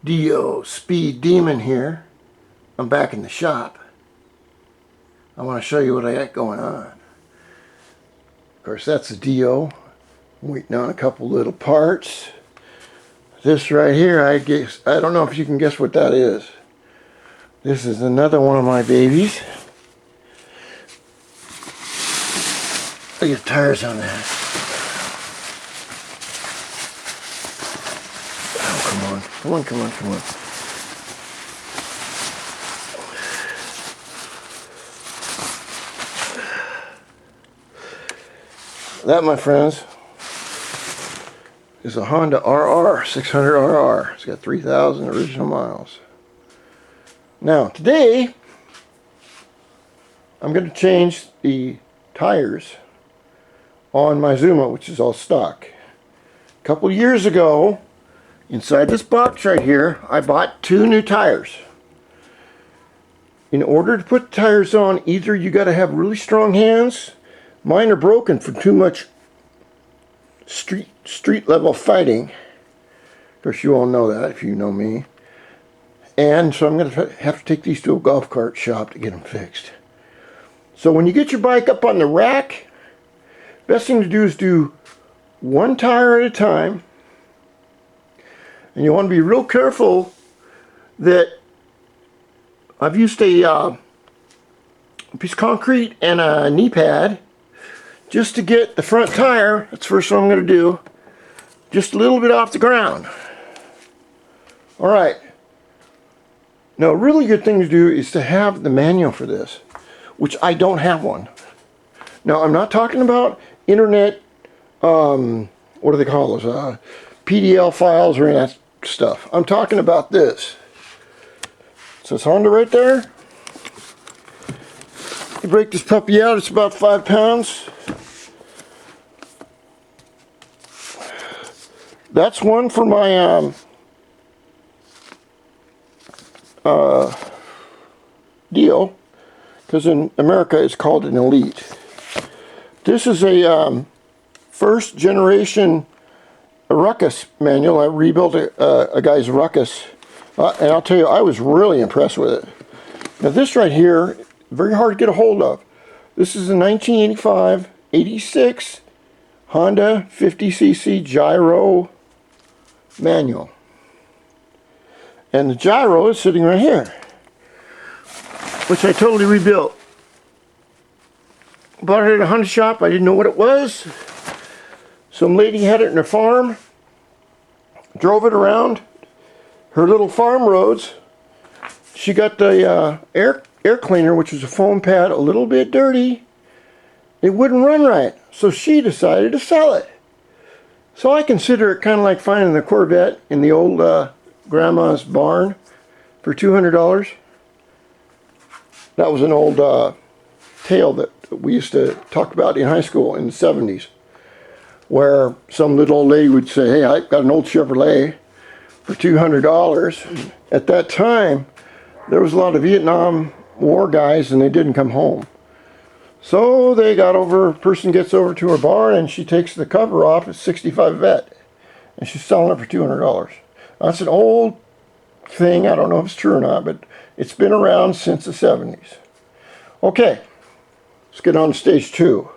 DO Speed Demon here. I'm back in the shop. I want to show you what I got going on. Of course, that's the DO. I'm waiting on a couple little parts. This right here, I don't know if you can guess what that is. This is another one of my babies. Look at the tires on that. Oh, come on. Come on, come on, come on. That, my friends, is a Honda RR 600 RR. It's got 3,000 original miles. Now, today, I'm going to change the tires on my Zuma, which is all stock. A couple years ago, inside this box right here, I bought 2 new tires. In order to put the tires on, either you got to have really strong hands. Mine are broken from too much street level fighting. Of course, you all know that if you know me. And so I'm going to have to take these to a golf cart shop to get them fixed. So when you get your bike up on the rack, best thing to do is do 1 tire at a time. And you want to be real careful that I've used a piece of concrete and a knee pad just to get the front tire, that's the first one I'm going to do, just a little bit off the ground. Alright. Now a really good thing to do is to have the manual for this, which I don't have one. Now I'm not talking about internet, what do they call those, PDL files or any of that stuff. I'm talking about this. So it's Honda right there. You break this puppy out, it's about 5 pounds. That's one for my deal, because in America it's called an Elite. This is a first generation ruckus manual. I rebuilt a guy's ruckus, and I'll tell you, I was really impressed with it. Now this right here, very hard to get a hold of. This is a 1985-86 Honda 50cc gyro manual. And the gyro is sitting right here, which I totally rebuilt. Bought it at a Honda shop. I didn't know what it was. Some lady had it in her farm. Drove it around her little farm roads. She got the air cleaner, which was a foam pad, a little bit dirty. It wouldn't run right, so she decided to sell it. So I consider it kind of like finding the Corvette in the old grandma's barn for $200. That was an old tale that we used to talk about in high school in the 70s, where some little old lady would say, hey, I got an old Chevrolet for $200. At that time, there was a lot of Vietnam War guys and they didn't come home. So they got over, a person gets over to her barn and she takes the cover off. It's 65 Vet. And she's selling it for $200. That's an old thing. I don't know if it's true or not, but it's been around since the 70s. Okay, let's get on to stage 2.